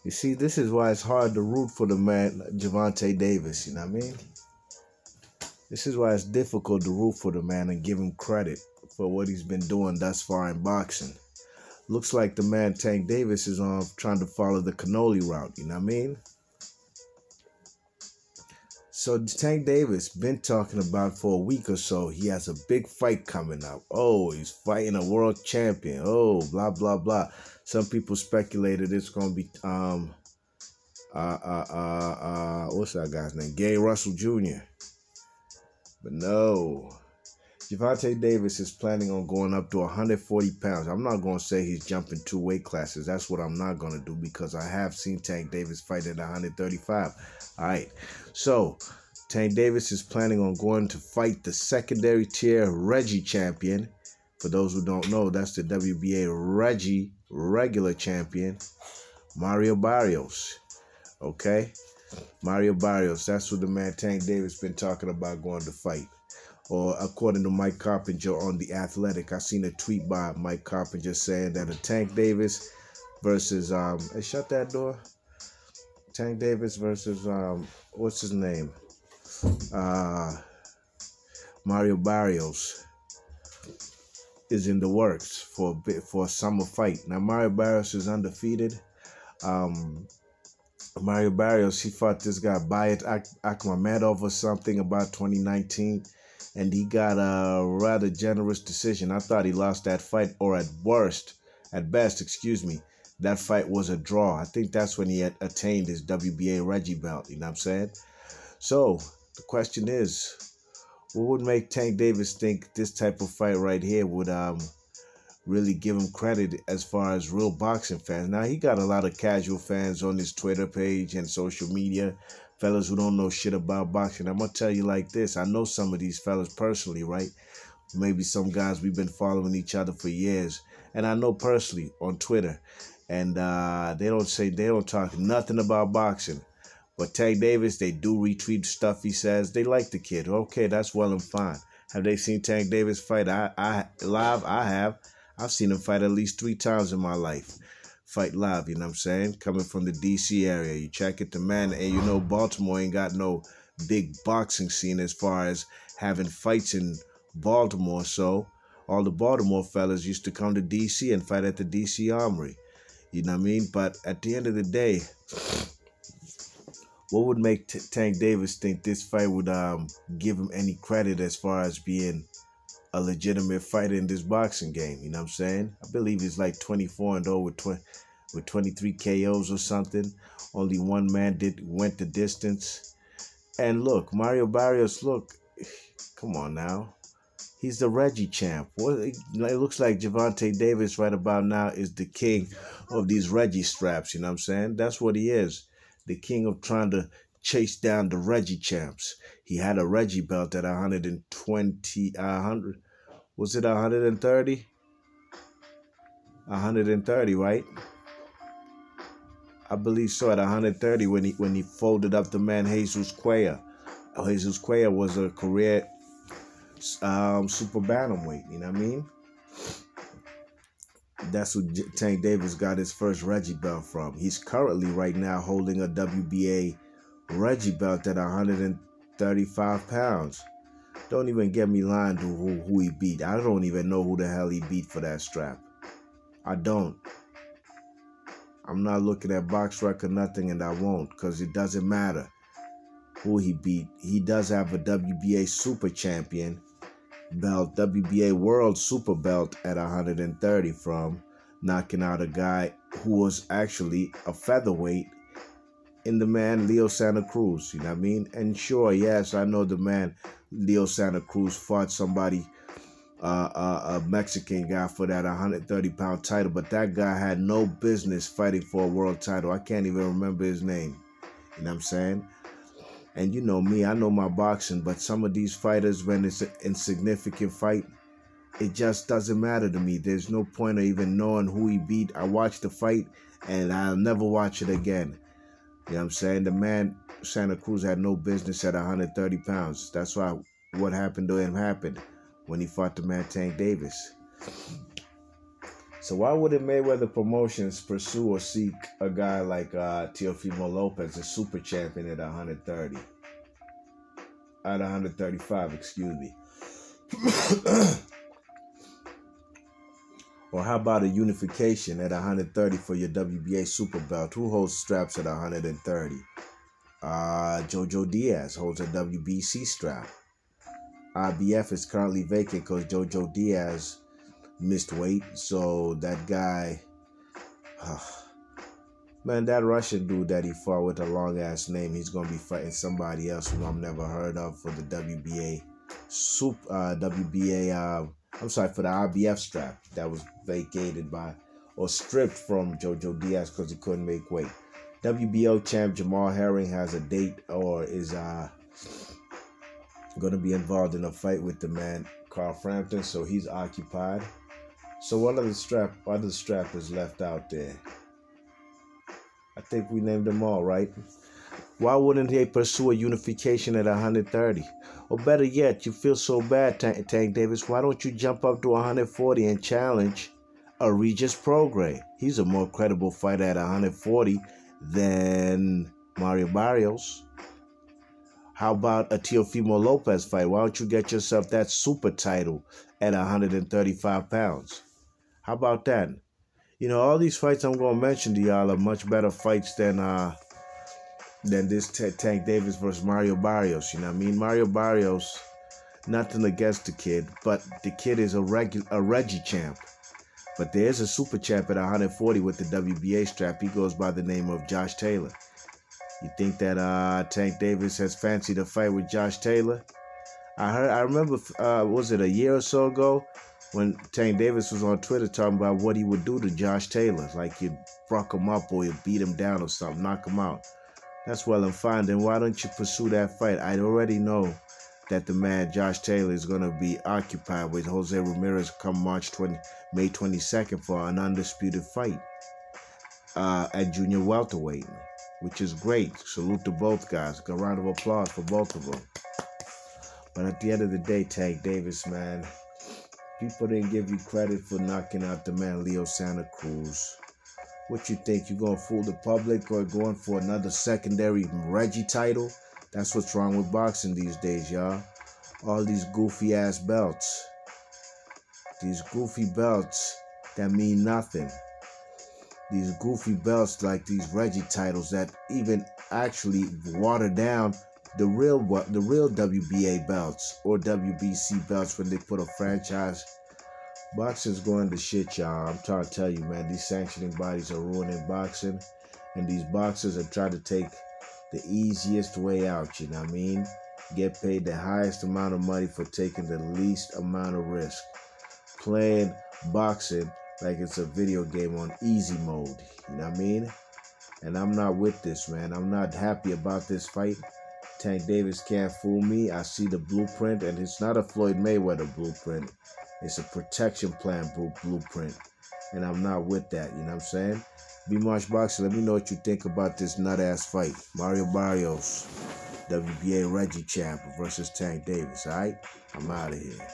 You see, this is why it's hard to root for the man, Gervonta Davis, you know what I mean? This is why it's difficult to root for the man and give him credit for what he's been doing thus far in boxing. Looks like the man Tank Davis is trying to follow the cannoli route, you know what I mean? So Tank Davis been talking about for a week or so, he has a big fight coming up. Oh, he's fighting a world champion. Oh, blah, blah, blah. Some people speculated it's going to be, what's that guy's name? Gary Russell Jr. But no. Gervonta Davis is planning on going up to 140 pounds. I'm not going to say he's jumping 2 weight classes. That's what I'm not going to do because I have seen Tank Davis fight at 135. All right. So, Tank Davis is planning on going to fight the secondary tier Reggie champion. For those who don't know, that's the WBA Reggie regular champion, Marrio Barrios. Okay? Mario Barrios. That's what the man Tank Davis been talking about going to fight. Or according to Mike Carpenter on The Athletic, I seen a tweet by Mike Carpenter saying that a Tank Davis versus hey, shut that door. Tank Davis versus what's his name? Mario Barrios is in the works for a summer fight. Now Mario Barrios is undefeated. Mario Barrios, he fought this guy Bayat Akhmedov or something about 2019. And he got a rather generous decision. I thought he lost that fight, or at best, that fight was a draw. I think that's when he had attained his WBA Reggie belt, you know what I'm saying? So, the question is, what would make Tank Davis think this type of fight right here would really give him credit as far as real boxing fans? Now, he got a lot of casual fans on his Twitter page and social media, fellas who don't know shit about boxing. I'm going to tell you like this. I know some of these fellas personally, right? Maybe some guys we've been following each other for years. And I know personally on Twitter. And they don't talk nothing about boxing. But Tank Davis, they do retweet stuff he says. They like the kid. Okay, that's well and fine. Have they seen Tank Davis fight? I live? I have. I've seen him fight at least 3 times in my life. Fight live, you know what I'm saying? Coming from the D.C. area. You check it, the man, and you know Baltimore ain't got no big boxing scene as far as having fights in Baltimore. So all the Baltimore fellas used to come to D.C. and fight at the D.C. Armory. You know what I mean? But at the end of the day, what would make Tank Davis think this fight would give him any credit as far as being a legitimate fighter in this boxing game? You know what I'm saying? I believe he's like 24-0 with 23 KOs or something. Only one man went the distance. And look, Mario Barrios, look, come on now. He's the Reggie champ. It looks like Gervonta Davis right about now is the king of these Reggie straps, you know what I'm saying? That's what he is. The king of trying to chase down the Reggie champs. He had a Reggie belt at 100, was it 130? 130, right? I believe so, at 130 when he folded up the man Jesus Cuellar. Jesus Cuellar was a career super bantamweight, you know what I mean? That's what Tank Davis got his first Reggie belt from. He's currently right now holding a WBA Reggie belt at 135 pounds. Don't even get me lying to who he beat. I don't even know who the hell he beat for that strap. I don't. I'm not looking at box record, nothing, and I won't, because it doesn't matter who he beat. He does have a WBA Super Champion belt, WBA World Super Belt at 130 from knocking out a guy who was actually a featherweight in the man Leo Santa Cruz, you know what I mean? And sure, yes, I know the man Leo Santa Cruz fought somebody, a Mexican guy for that 130-pound title, but that guy had no business fighting for a world title. I can't even remember his name, you know what I'm saying? And you know me, I know my boxing, but some of these fighters, when it's an insignificant fight, it just doesn't matter to me. There's no point of even knowing who he beat. I watched the fight, and I'll never watch it again. You know what I'm saying? The man, Santa Cruz, had no business at 130 pounds. That's why what happened to him happened when he fought the man Tank Davis. So why wouldn't Mayweather Promotions pursue or seek a guy like Teofimo Lopez, a super champion at 130? At 135, excuse me. Or how about a unification at 130 for your WBA super belt? Who holds straps at 130? Jojo Diaz holds a WBC strap. IBF is currently vacant because Jojo Diaz missed weight. So that guy, man, that Russian dude that he fought with a long ass name, he's gonna be fighting somebody else who I've never heard of for the WBA for the IBF strap that was vacated by or stripped from Jojo Diaz because he couldn't make weight. WBO champ Jamal Herring has a date or is going to be involved in a fight with the man Carl Frampton, so he's occupied. So what other strap is left out there? I think we named them all, right? Why wouldn't they pursue a unification at 130? Or better yet, you feel so bad, Tank Davis, why don't you jump up to 140 and challenge a Regis Prograis? He's a more credible fighter at 140 than Marrio Barrios. How about a Teofimo Lopez fight? Why don't you get yourself that super title at 135 pounds? How about that? You know, all these fights I'm going to mention to y'all are much better fights than this Tank Davis versus Marrio Barrios. You know what I mean? Marrio Barrios, nothing against the kid, but the kid is a Reggie champ. But there is a super champ at 140 with the WBA strap. He goes by the name of Josh Taylor. You think that Tank Davis has fancied a fight with Josh Taylor? I remember, was it a year or so ago, when Tank Davis was on Twitter talking about what he would do to Josh Taylor. Like you'd bruck him up or you'd beat him down or something, knock him out. That's well and fine. Then why don't you pursue that fight? I already know that the man Josh Taylor is going to be occupied with Jose Ramirez come May 22nd for an undisputed fight at junior welterweight, which is great. Salute to both guys. A round of applause for both of them. But at the end of the day, Tank Davis, man, people didn't give you credit for knocking out the man Leo Santa Cruz. What you think? You gonna fool the public or going for another secondary Reggie title? That's what's wrong with boxing these days, y'all. All these goofy ass belts. These goofy belts that mean nothing. These goofy belts like these Reggie titles that even actually water down the real WBA belts or WBC belts when they put a franchise. Boxing's going to shit, y'all. I'm trying to tell you, man. These sanctioning bodies are ruining boxing, and these boxers are trying to take the easiest way out, you know what I mean? Get paid the highest amount of money for taking the least amount of risk. Playing boxing like it's a video game on easy mode, you know what I mean? And I'm not with this, man. I'm not happy about this fight. Tank Davis can't fool me. I see the blueprint, and it's not a Floyd Mayweather blueprint. It's a protection plan blueprint, and I'm not with that, you know what I'm saying? B-Marsh Boxing, let me know what you think about this nut-ass fight. Marrio Barrios, WBA Reggie champ versus Tank Davis, all right? I'm out of here.